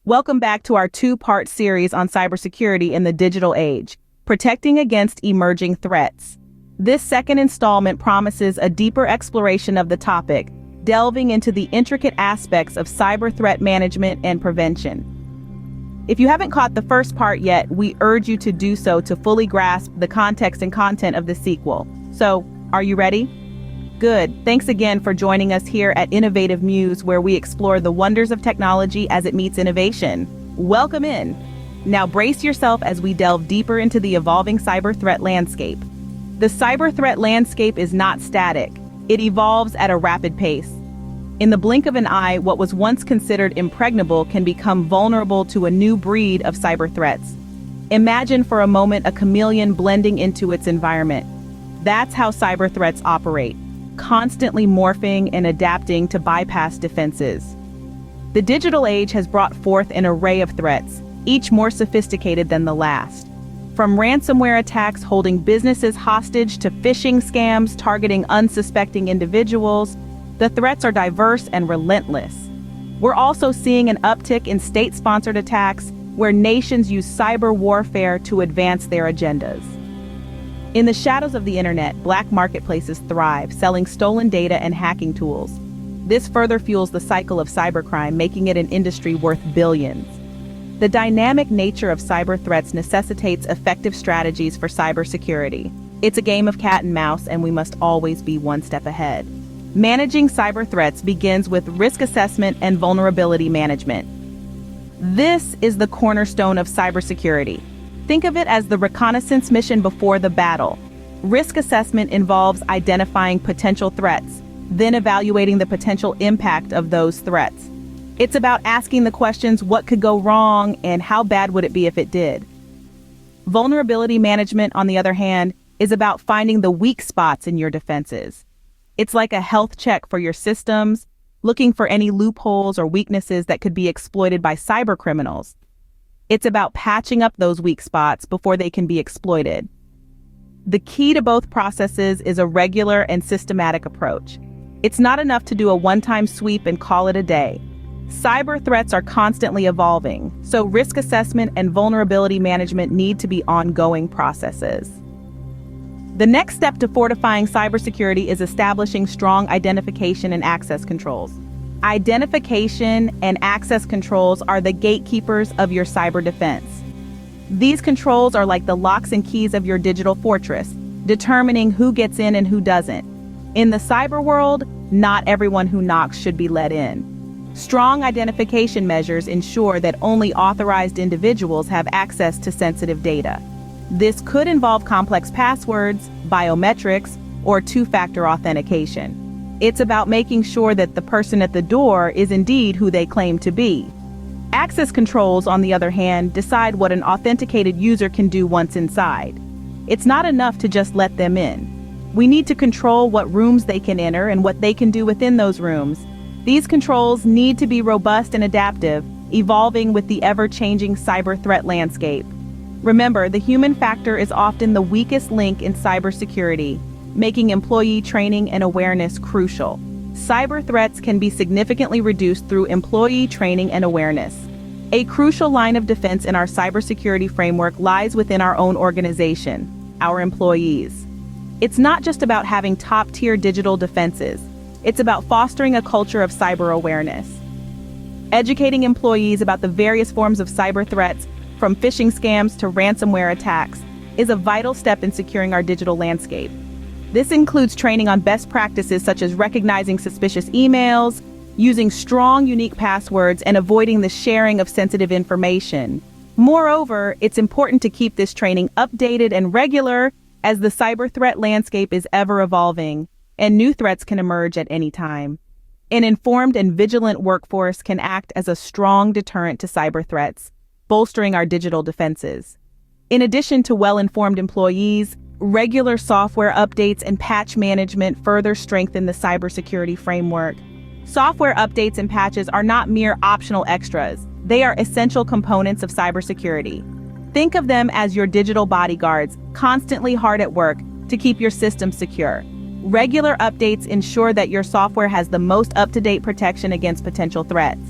Welcome back to our two-part series on cybersecurity in the digital age, protecting against emerging threats. This second installment promises a deeper exploration of the topic, delving into the intricate aspects of cyber threat management and prevention. If you haven't caught the first part yet, we urge you to do so to fully grasp the context and content of the sequel. So, are you ready? Good. Thanks again for joining us here at Innovative Muse, where we explore the wonders of technology as it meets innovation. Welcome in. Now brace yourself as we delve deeper into the evolving cyber threat landscape. The cyber threat landscape is not static. It evolves at a rapid pace. In the blink of an eye, what was once considered impregnable can become vulnerable to a new breed of cyber threats. Imagine for a moment a chameleon blending into its environment. That's how cyber threats operate, constantly morphing and adapting to bypass defenses. The digital age has brought forth an array of threats, each more sophisticated than the last. From ransomware attacks holding businesses hostage to phishing scams targeting unsuspecting individuals, the threats are diverse and relentless. We're also seeing an uptick in state-sponsored attacks where nations use cyber warfare to advance their agendas. In the shadows of the internet, black marketplaces thrive, selling stolen data and hacking tools. This further fuels the cycle of cybercrime, making it an industry worth billions. The dynamic nature of cyber threats necessitates effective strategies for cybersecurity. It's a game of cat and mouse, and we must always be one step ahead. Managing cyber threats begins with risk assessment and vulnerability management. This is the cornerstone of cybersecurity. Think of it as the reconnaissance mission before the battle. Risk assessment involves identifying potential threats, then evaluating the potential impact of those threats. It's about asking the questions, what could go wrong and how bad would it be if it did? Vulnerability management, on the other hand, is about finding the weak spots in your defenses. It's like a health check for your systems, looking for any loopholes or weaknesses that could be exploited by cyber criminals. It's about patching up those weak spots before they can be exploited. The key to both processes is a regular and systematic approach. It's not enough to do a one-time sweep and call it a day. Cyber threats are constantly evolving, so risk assessment and vulnerability management need to be ongoing processes. The next step to fortifying cybersecurity is establishing strong identification and access controls. Identification and access controls are the gatekeepers of your cyber defense. These controls are like the locks and keys of your digital fortress, determining who gets in and who doesn't. In the cyber world, not everyone who knocks should be let in. Strong identification measures ensure that only authorized individuals have access to sensitive data. This could involve complex passwords, biometrics, or two-factor authentication. It's about making sure that the person at the door is indeed who they claim to be. Access controls, on the other hand, decide what an authenticated user can do once inside. It's not enough to just let them in. We need to control what rooms they can enter and what they can do within those rooms. These controls need to be robust and adaptive, evolving with the ever-changing cyber threat landscape. Remember, the human factor is often the weakest link in cybersecurity, making employee training and awareness crucial. Cyber threats can be significantly reduced through employee training and awareness. A crucial line of defense in our cybersecurity framework lies within our own organization, our employees. It's not just about having top-tier digital defenses. It's about fostering a culture of cyber awareness. Educating employees about the various forms of cyber threats, from phishing scams to ransomware attacks, is a vital step in securing our digital landscape. This includes training on best practices such as recognizing suspicious emails, using strong, unique passwords, and avoiding the sharing of sensitive information. Moreover, it's important to keep this training updated and regular as the cyber threat landscape is ever evolving, and new threats can emerge at any time. An informed and vigilant workforce can act as a strong deterrent to cyber threats, bolstering our digital defenses. In addition to well-informed employees, regular software updates and patch management further strengthen the cybersecurity framework. Software updates and patches are not mere optional extras. They are essential components of cybersecurity. Think of them as your digital bodyguards, constantly hard at work to keep your system secure. Regular updates ensure that your software has the most up-to-date protection against potential threats.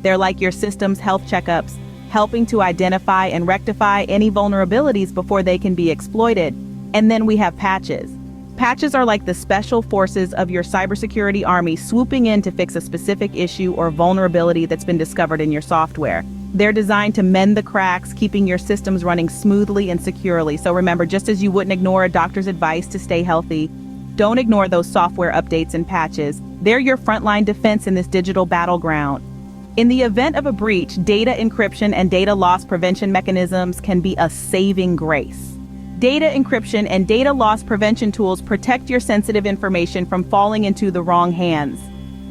They're like your system's health checkups, helping to identify and rectify any vulnerabilities before they can be exploited. And then we have patches. Patches are like the special forces of your cybersecurity army swooping in to fix a specific issue or vulnerability that's been discovered in your software. They're designed to mend the cracks, keeping your systems running smoothly and securely. So remember, just as you wouldn't ignore a doctor's advice to stay healthy, don't ignore those software updates and patches. They're your frontline defense in this digital battleground. In the event of a breach, data encryption and data loss prevention mechanisms can be a saving grace. Data encryption and data loss prevention tools protect your sensitive information from falling into the wrong hands.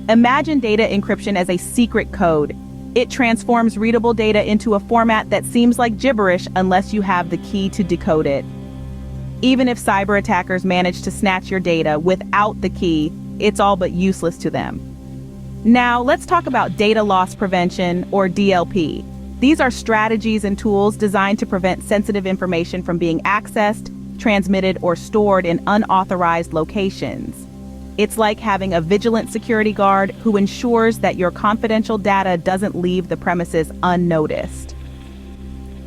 Imagine data encryption as a secret code. It transforms readable data into a format that seems like gibberish unless you have the key to decode it. Even if cyber attackers manage to snatch your data without the key, it's all but useless to them. Now, let's talk about data loss prevention, or DLP. These are strategies and tools designed to prevent sensitive information from being accessed, transmitted, or stored in unauthorized locations. It's like having a vigilant security guard who ensures that your confidential data doesn't leave the premises unnoticed.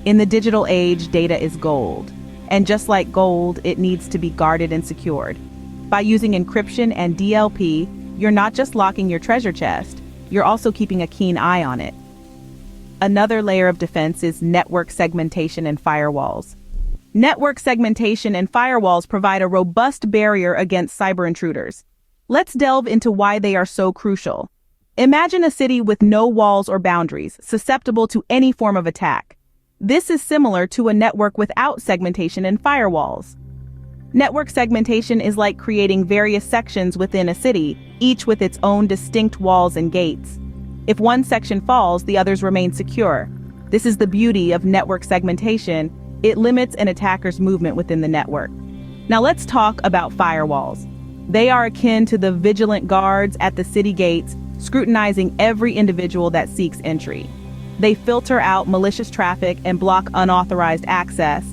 In the digital age, data is gold. And just like gold, it needs to be guarded and secured. By using encryption and DLP, you're not just locking your treasure chest, you're also keeping a keen eye on it. Another layer of defense is network segmentation and firewalls. Network segmentation and firewalls provide a robust barrier against cyber intruders. Let's delve into why they are so crucial. Imagine a city with no walls or boundaries, susceptible to any form of attack. This is similar to a network without segmentation and firewalls. Network segmentation is like creating various sections within a city, each with its own distinct walls and gates. If one section falls, the others remain secure. This is the beauty of network segmentation. It limits an attacker's movement within the network. Now let's talk about firewalls. They are akin to the vigilant guards at the city gates, scrutinizing every individual that seeks entry. They filter out malicious traffic and block unauthorized access,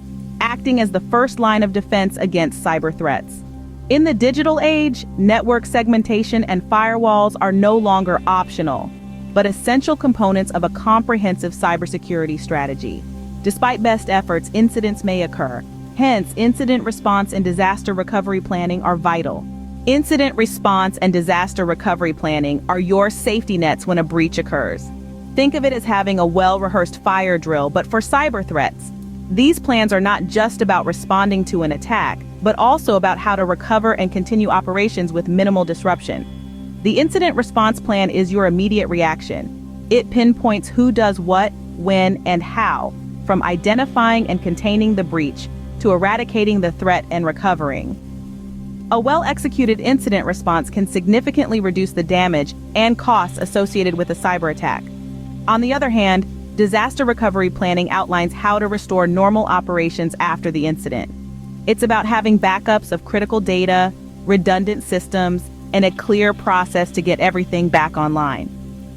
acting as the first line of defense against cyber threats. In the digital age, network segmentation and firewalls are no longer optional, but essential components of a comprehensive cybersecurity strategy. Despite best efforts, incidents may occur. Hence, incident response and disaster recovery planning are vital. Incident response and disaster recovery planning are your safety nets when a breach occurs. Think of it as having a well-rehearsed fire drill, but for cyber threats. These plans are not just about responding to an attack, but also about how to recover and continue operations with minimal disruption. The incident response plan is your immediate reaction. It pinpoints who does what, when, and how, from identifying and containing the breach to eradicating the threat and recovering. A well-executed incident response can significantly reduce the damage and costs associated with a cyber attack. On the other hand, disaster recovery planning outlines how to restore normal operations after the incident. It's about having backups of critical data, redundant systems, and a clear process to get everything back online.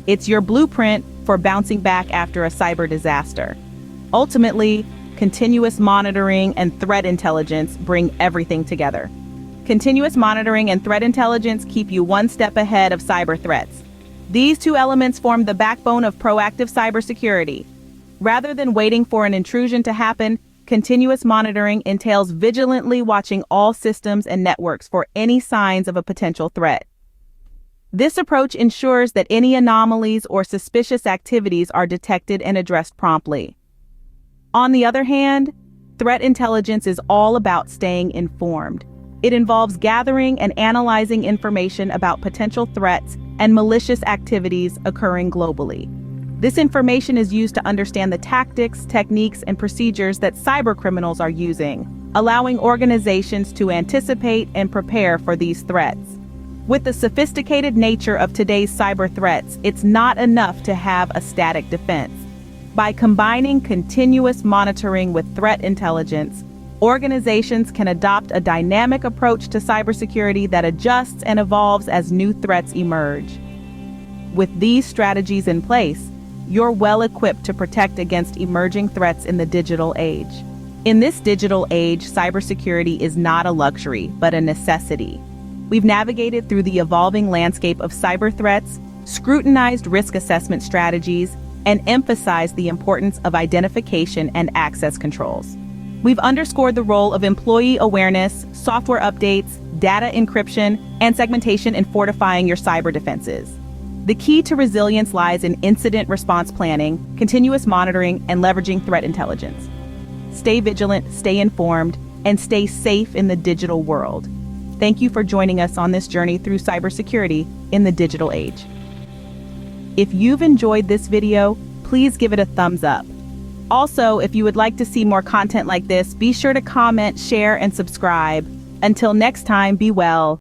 It's your blueprint for bouncing back after a cyber disaster. Ultimately, continuous monitoring and threat intelligence bring everything together. Continuous monitoring and threat intelligence keep you one step ahead of cyber threats. These two elements form the backbone of proactive cybersecurity. Rather than waiting for an intrusion to happen, continuous monitoring entails vigilantly watching all systems and networks for any signs of a potential threat. This approach ensures that any anomalies or suspicious activities are detected and addressed promptly. On the other hand, threat intelligence is all about staying informed. It involves gathering and analyzing information about potential threats and malicious activities occurring globally. This information is used to understand the tactics, techniques, and procedures that cybercriminals are using, allowing organizations to anticipate and prepare for these threats. With the sophisticated nature of today's cyber threats, it's not enough to have a static defense. By combining continuous monitoring with threat intelligence, organizations can adopt a dynamic approach to cybersecurity that adjusts and evolves as new threats emerge. With these strategies in place, you're well equipped to protect against emerging threats in the digital age. In this digital age, cybersecurity is not a luxury, but a necessity. We've navigated through the evolving landscape of cyber threats, scrutinized risk assessment strategies, and emphasized the importance of identification and access controls. We've underscored the role of employee awareness, software updates, data encryption, and segmentation in fortifying your cyber defenses. The key to resilience lies in incident response planning, continuous monitoring, and leveraging threat intelligence. Stay vigilant, stay informed, and stay safe in the digital world. Thank you for joining us on this journey through cybersecurity in the digital age. If you've enjoyed this video, please give it a thumbs up. Also, if you would like to see more content like this, be sure to comment, share, and subscribe. Until next time, be well.